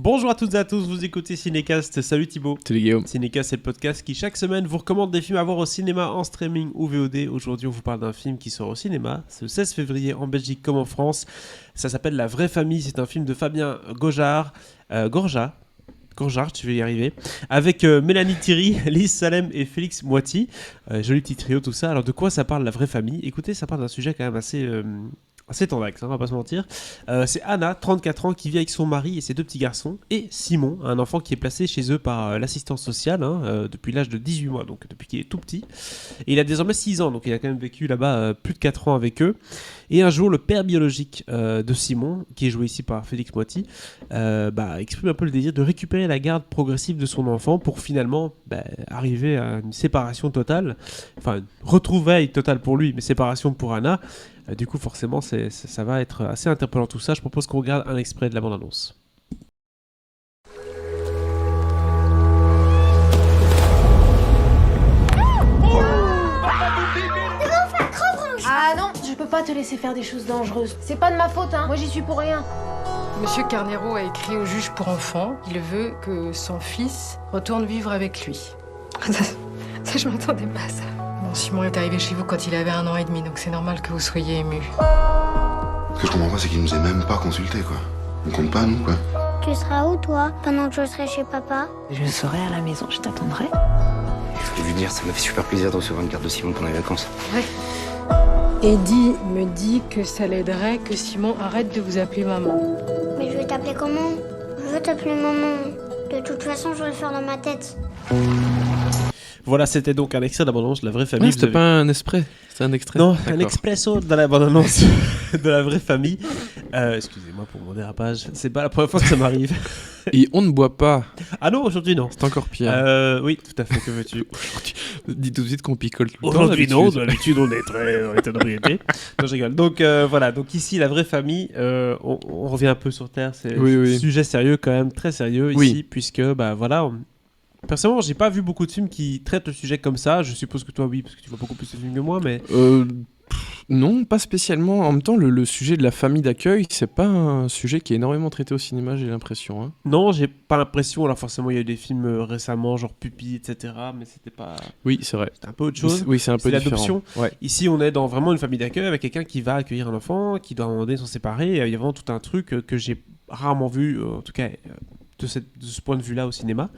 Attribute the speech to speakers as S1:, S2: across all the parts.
S1: Bonjour à toutes et à tous, vous écoutez Cinécast, salut Thibaut.
S2: Salut Guillaume.
S1: Cinécast, c'est le podcast qui chaque semaine vous recommande des films à voir au cinéma, en streaming ou VOD. Aujourd'hui on vous parle d'un film qui sort au cinéma, c'est le 16 février en Belgique comme en France. Ça s'appelle La Vraie Famille, c'est un film de Fabien Gorjard, tu vas y arriver, avec Mélanie Thierry, Lise Salem et Félix Moiti. Joli petit trio tout ça. Alors de quoi ça parle La Vraie Famille? Écoutez, ça parle d'un sujet quand même assez tendax, on va pas se mentir. C'est Anna, 34 ans, qui vit avec son mari et ses deux petits garçons, et Simon, un enfant qui est placé chez eux par l'assistance sociale depuis l'âge de 18 mois, donc depuis qu'il est tout petit. Et il a désormais 6 ans, donc il a quand même vécu là-bas plus de 4 ans avec eux. Et un jour, le père biologique de Simon, qui est joué ici par Félix Moiti, exprime un peu le désir de récupérer la garde progressive de son enfant pour finalement arriver à une séparation totale, enfin une retrouvaille totale pour lui, mais séparation pour Anna. Du coup, forcément, ça va être assez interpellant tout ça. Je propose qu'on regarde un extrait de la bande-annonce.
S3: Ah non, je peux pas te laisser faire des choses dangereuses. C'est pas de ma faute, hein. Moi, j'y suis pour rien.
S4: Monsieur Carnero a écrit au juge pour enfants. Il veut que son fils retourne vivre avec lui. Ça je m'attendais pas à ça. Bon, Simon est arrivé chez vous quand il avait 1 an et demi, donc c'est normal que vous soyez ému.
S5: Ce que je comprends pas, c'est qu'il nous ait même pas consultés, quoi. On compte pas, nous, quoi.
S6: Tu seras où, toi, pendant que je serai chez papa?
S7: Je serai à la maison, je t'attendrai.
S8: Je voulais lui dire, ça m'a fait super plaisir de recevoir une carte de Simon pendant les vacances.
S4: Ouais. Eddie me dit que ça l'aiderait que Simon arrête de vous appeler maman.
S6: Mais je vais t'appeler comment? Je veux t'appeler maman. De toute façon, je vais le faire dans ma tête.
S1: Voilà, c'était donc un extrait de la bande-annonce de La Vraie Famille.
S2: C'était pas un extrait, c'était un extrait.
S1: Non,
S2: D'accord.
S1: un expresso de la bande-annonce de La Vraie Famille. Excusez-moi pour mon dérapage, c'est pas la première fois que ça m'arrive.
S2: Et on ne boit pas,
S1: Ah non, aujourd'hui non.
S2: c'est encore pire.
S1: Oui, tout à fait, que veux-tu?
S2: Dis tout de suite qu'on picole tout le temps.
S1: Aujourd'hui non,
S2: d'habitude.
S1: d'habitude on est très en état d'ébriété. Non, je rigole. Donc voilà, donc ici La Vraie Famille, on revient un peu sur Terre, c'est
S2: Oui.
S1: un sujet sérieux quand même, très sérieux
S2: Oui.
S1: ici, puisque personnellement j'ai pas vu beaucoup de films qui traitent le sujet comme ça, je suppose que toi oui, parce que tu vois beaucoup plus de films que moi, mais...
S2: Non, pas spécialement. En même temps, le sujet de la famille d'accueil, c'est pas un sujet qui est énormément traité au cinéma, j'ai l'impression. Hein.
S1: Non, j'ai pas l'impression, alors forcément il y a eu des films récemment, genre Pupille, etc., mais c'était pas...
S2: Oui, c'est vrai.
S1: C'était un peu autre chose.
S2: Oui, c'est un peu
S1: C'est
S2: différent.
S1: l'adoption.
S2: Ouais.
S1: Ici, on est dans vraiment une famille d'accueil avec quelqu'un qui va accueillir un enfant, qui doit à un moment donné s'en séparer. Il y a vraiment tout un truc que j'ai rarement vu, en tout cas de ce point de vue-là au cinéma.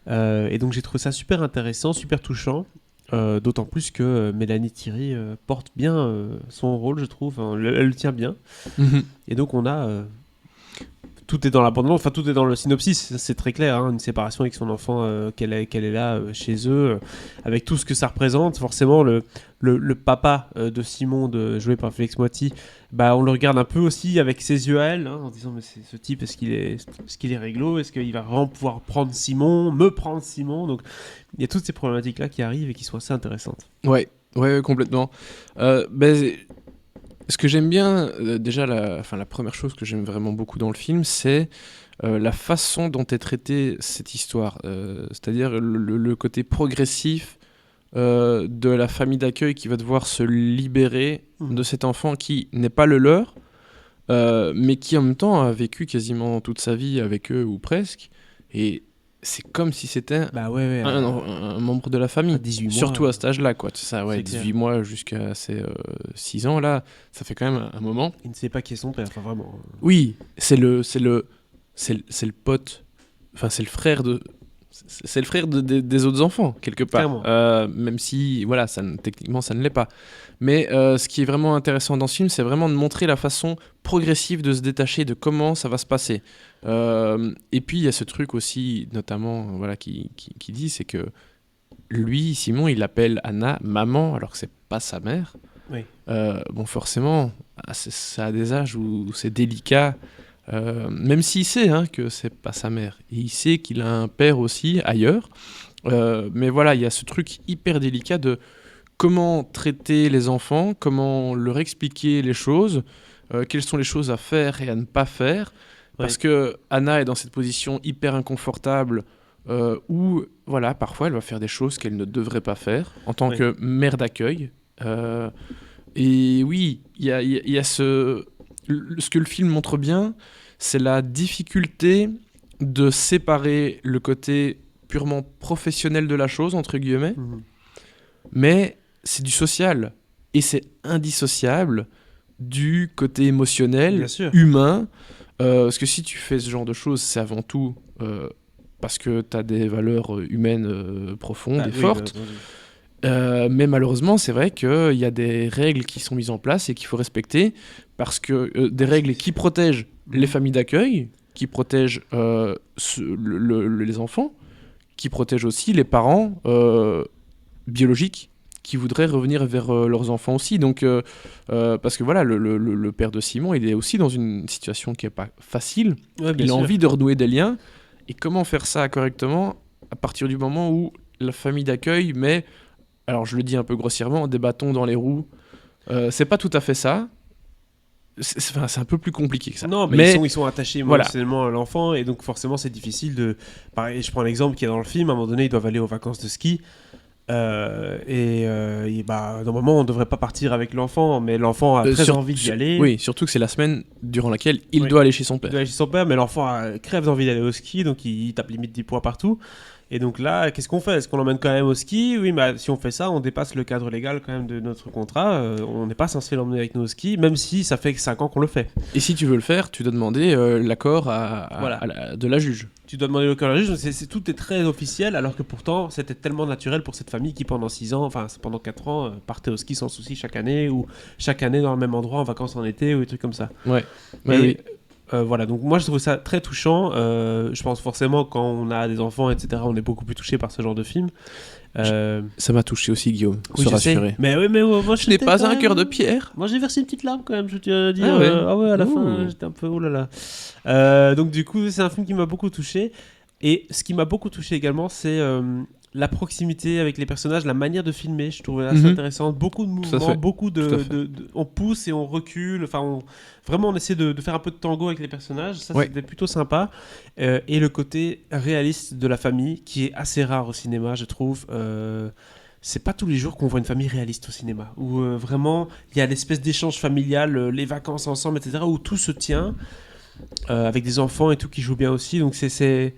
S1: Et donc j'ai trouvé ça super intéressant, super touchant. D'autant plus que Mélanie Thierry porte bien son rôle, je trouve. Enfin, elle le tient bien.
S2: Mhm.
S1: Et donc on a... tout est dans l'abandon, enfin tout est dans le synopsis, c'est très clair, hein, une séparation avec son enfant, qu'elle est là chez eux, avec tout ce que ça représente. Forcément, le papa de Simon, joué par Félix Moiti, on le regarde un peu aussi avec ses yeux à elle, hein, en disant mais c'est ce type, est-ce qu'il est réglo, est-ce qu'il va vraiment pouvoir prendre Simon, me prendre Simon. Donc il y a toutes ces problématiques là qui arrivent et qui sont assez intéressantes.
S2: Ouais, complètement. Ce que j'aime bien, déjà, la première chose que j'aime vraiment beaucoup dans le film, c'est la façon dont est traitée cette histoire. C'est-à-dire le côté progressif de la famille d'accueil qui va devoir se libérer de cet enfant qui n'est pas le leur, mais qui en même temps a vécu quasiment toute sa vie avec eux, ou presque. Et c'est comme si c'était un membre de la famille.
S1: À 18 mois,
S2: surtout à cet âge-là, quoi. C'est ça, ouais,
S1: c'est
S2: 18
S1: clair.
S2: mois jusqu'à ses 6 ans, là, ça fait quand même un moment.
S1: Il ne sait pas qui est son père, enfin vraiment.
S2: Oui, c'est le pote, enfin c'est le frère des autres enfants, quelque part. Même si, voilà, techniquement ça ne l'est pas. Mais ce qui est vraiment intéressant dans ce film, c'est vraiment de montrer la façon progressive de se détacher de comment ça va se passer. Et puis il y a ce truc aussi, notamment, voilà, qui dit, c'est que lui, Simon, il appelle Anna maman, alors que c'est pas sa mère.
S1: Oui.
S2: Bon, forcément, ça a des âges où c'est délicat. Même s'il sait que c'est pas sa mère, et il sait qu'il a un père aussi ailleurs, mais voilà, il y a ce truc hyper délicat de comment traiter les enfants, comment leur expliquer les choses, quelles sont les choses à faire et à ne pas faire, parce que Anna est dans cette position hyper inconfortable où, voilà, parfois elle va faire des choses qu'elle ne devrait pas faire en tant que mère d'accueil. Et oui, il y a ce que le film montre bien, c'est la difficulté de séparer le côté purement professionnel de la chose, entre guillemets, mais c'est du social. Et c'est indissociable du côté émotionnel,
S1: Bien sûr.
S2: humain. Parce que si tu fais ce genre de choses, c'est avant tout parce que tu as des valeurs humaines profondes et fortes. Mais malheureusement, c'est vrai qu'il y a des règles qui sont mises en place et qu'il faut respecter, parce que des règles qui protègent les familles d'accueil, qui protègent les enfants, qui protègent aussi les parents biologiques qui voudraient revenir vers leurs enfants aussi. Donc, parce que voilà, le père de Simon, il est aussi dans une situation qui n'est pas facile.
S1: Ouais, bien
S2: Il a
S1: sûr.
S2: envie de renouer des liens. Et comment faire ça correctement à partir du moment où la famille d'accueil met, alors je le dis un peu grossièrement, des bâtons dans les roues. C'est pas tout à fait ça. C'est un peu plus compliqué que ça.
S1: Non, mais ils sont attachés
S2: voilà.
S1: émotionnellement à l'enfant, et donc forcément c'est difficile de... Pareil, je prends l'exemple qu'il y a dans le film, à un moment donné ils doivent aller aux vacances de ski, normalement on ne devrait pas partir avec l'enfant, mais l'enfant a très envie d'y aller.
S2: Oui, surtout que c'est la semaine durant laquelle il doit aller chez son père.
S1: Il doit aller chez son père, mais l'enfant crève d'envie d'aller au ski, donc il tape limite 10 points partout. Et donc là, qu'est-ce qu'on fait? Est-ce qu'on l'emmène quand même au ski? Oui, mais si on fait ça, on dépasse le cadre légal quand même de notre contrat. On n'est pas censé l'emmener avec nous au ski, même si ça fait 5 ans qu'on le fait.
S2: Et si tu veux le faire, tu dois demander l'accord de la juge.
S1: Tu dois demander l'accord à la juge, tout est très officiel, alors que pourtant, c'était tellement naturel pour cette famille qui, pendant 6 ans, enfin pendant 4 ans, partait au ski sans souci chaque année, ou chaque année dans le même endroit, en vacances en été, ou des trucs comme ça.
S2: Ouais.
S1: Mais,
S2: oui.
S1: Voilà, donc moi je trouve ça très touchant. Je pense forcément quand on a des enfants, etc., on est beaucoup plus touché par ce genre de film.
S2: Ça m'a touché aussi, Guillaume,
S1: Oui,
S2: se
S1: je sais.
S2: rassurer.
S1: Mais oui, mais moi
S2: Je n'ai pas un cœur de pierre.
S1: Moi j'ai versé une petite larme quand même, je tiens à dire.
S2: Ah ouais.
S1: À la
S2: Ouh.
S1: fin, j'étais un peu oh là là. Donc du coup, c'est un film qui m'a beaucoup touché. Et ce qui m'a beaucoup touché également, c'est la proximité avec les personnages, la manière de filmer, je trouvais assez intéressante. Beaucoup de mouvements, beaucoup on pousse et on recule. Enfin, vraiment, on essaie de faire un peu de tango avec les personnages. Ça, c'était plutôt sympa. Et le côté réaliste de la famille, qui est assez rare au cinéma, je trouve. C'est pas tous les jours qu'on voit une famille réaliste au cinéma, où vraiment il y a l'espèce d'échange familial, les vacances ensemble, etc., où tout se tient, avec des enfants et tout qui jouent bien aussi. Donc c'est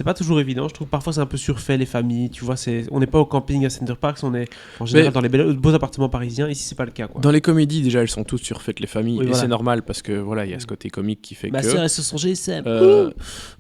S1: pas toujours évident, je trouve. Parfois c'est un peu surfait, les familles, tu vois, on n'est pas au camping à Center Parks, on est en général dans les beaux appartements parisiens. Ici c'est pas le cas, quoi.
S2: Dans les comédies déjà, elles sont toutes surfaites, les familles,
S1: Oui,
S2: et
S1: voilà.
S2: c'est normal parce que voilà, il y a ce côté comique qui fait
S1: Ma
S2: que
S1: sœur elle se sent GSM.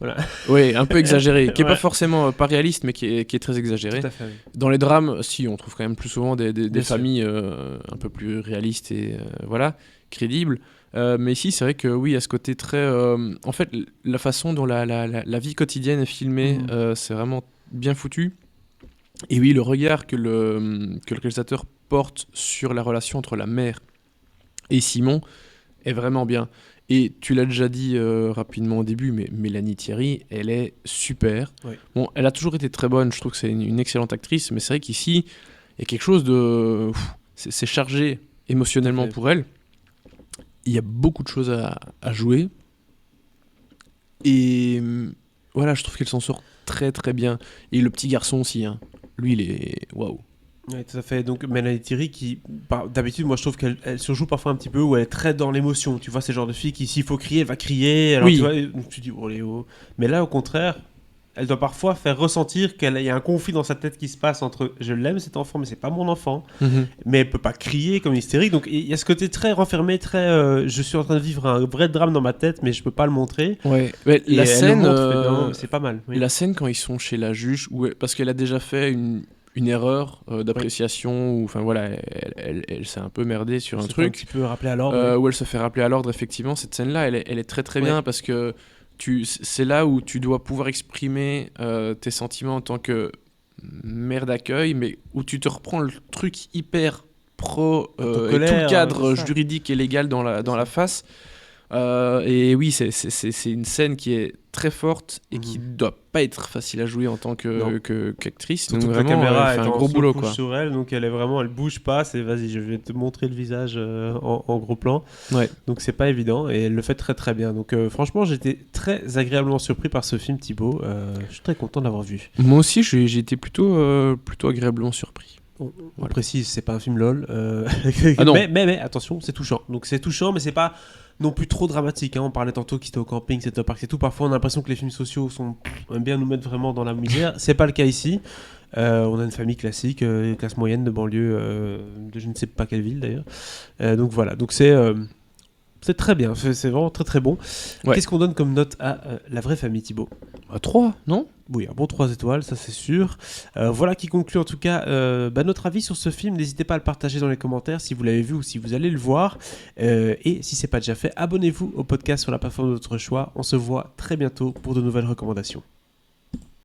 S1: Voilà.
S2: oui, un peu exagéré, qui est
S1: Ouais.
S2: pas forcément pas réaliste, mais qui est très exagéré.
S1: Tout à fait, oui.
S2: Dans les drames, si, on trouve quand même plus souvent des
S1: Bien sûr.
S2: familles un peu plus réalistes et voilà, crédibles. Mais ici, c'est vrai que oui, il y a ce côté très... en fait, la façon dont la vie quotidienne est filmée, c'est vraiment bien foutu. Et oui, le regard que le réalisateur porte sur la relation entre la mère et Simon est vraiment bien. Et tu l'as déjà dit rapidement au début, mais Mélanie Thierry, elle est super.
S1: Oui.
S2: Bon, elle a toujours été très bonne, je trouve que c'est une excellente actrice, mais c'est vrai qu'ici, il y a quelque chose de... c'est chargé émotionnellement pour elle. Il y a beaucoup de choses à jouer. Et voilà, je trouve qu'elle s'en sort très très bien. Et le petit garçon aussi, hein. Lui, il est... Waouh.
S1: Oui, tout à fait. Donc Mélanie Thierry, qui d'habitude, moi je trouve qu'elle surjoue parfois un petit peu, où elle est très dans l'émotion. Tu vois, c'est le genre de fille qui, s'il faut crier, elle va crier. Alors,
S2: Oui.
S1: tu vois, donc tu dis, oh Léo. Mais là, au contraire, elle doit parfois faire ressentir qu'il y a un conflit dans sa tête qui se passe entre je l'aime cet enfant, mais c'est pas mon enfant. Mais elle peut pas crier comme hystérique. Donc il y a ce côté très renfermé, très je suis en train de vivre un vrai drame dans ma tête, mais je peux pas le montrer.
S2: Ouais. Mais
S1: Et
S2: la
S1: elle le
S2: scène,
S1: montre, c'est pas mal. Oui.
S2: la scène quand ils sont chez la juge, parce qu'elle a déjà fait une erreur d'appréciation, ou enfin voilà, elle s'est un peu merdée sur un truc.
S1: Un petit peu rappeler à l'ordre.
S2: Où elle se fait rappeler à l'ordre, effectivement. Cette scène-là, elle est très très bien, parce que c'est là où tu dois pouvoir exprimer tes sentiments en tant que mère d'accueil, mais où tu te reprends le truc hyper pro et tout le cadre juridique et légal dans la face. Et oui, c'est une scène qui est très forte et qui doit pas être facile à jouer en tant qu'actrice.
S1: Surtout
S2: donc
S1: que la
S2: vraiment,
S1: caméra
S2: elle fait
S1: est
S2: un gros boulot,
S1: push
S2: quoi.
S1: sur elle, donc elle bouge pas. C'est vas-y, je vais te montrer le visage en gros plan.
S2: Ouais.
S1: Donc c'est pas évident et elle le fait très très bien. Donc franchement, j'étais très agréablement surpris par ce film, Thibaut. Je suis très content de l'avoir vu.
S2: Moi aussi, j'ai été plutôt agréablement surpris.
S1: On
S2: Voilà.
S1: précise, c'est pas un film LOL.
S2: Ah non.
S1: mais attention, c'est touchant. Donc c'est touchant, mais c'est pas non plus trop dramatique. Hein. On parlait tantôt qu'il était au camping, c'était au parc, c'est tout. Parfois, on a l'impression que les films sociaux aiment bien nous mettre vraiment dans la misère. C'est pas le cas ici. On a une famille classique, classe moyenne de banlieue, de je ne sais pas quelle ville d'ailleurs. Donc voilà. Donc c'est très bien. C'est vraiment très très bon.
S2: Ouais.
S1: Qu'est-ce qu'on donne comme note à La Vraie Famille, Thibaut?
S2: 3, non?
S1: Oui, un bon 3 étoiles, ça c'est sûr. Voilà qui conclut en tout cas notre avis sur ce film. N'hésitez pas à le partager dans les commentaires si vous l'avez vu ou si vous allez le voir. Et si c'est pas déjà fait, abonnez-vous au podcast sur la plateforme de votre choix. On se voit très bientôt pour de nouvelles recommandations.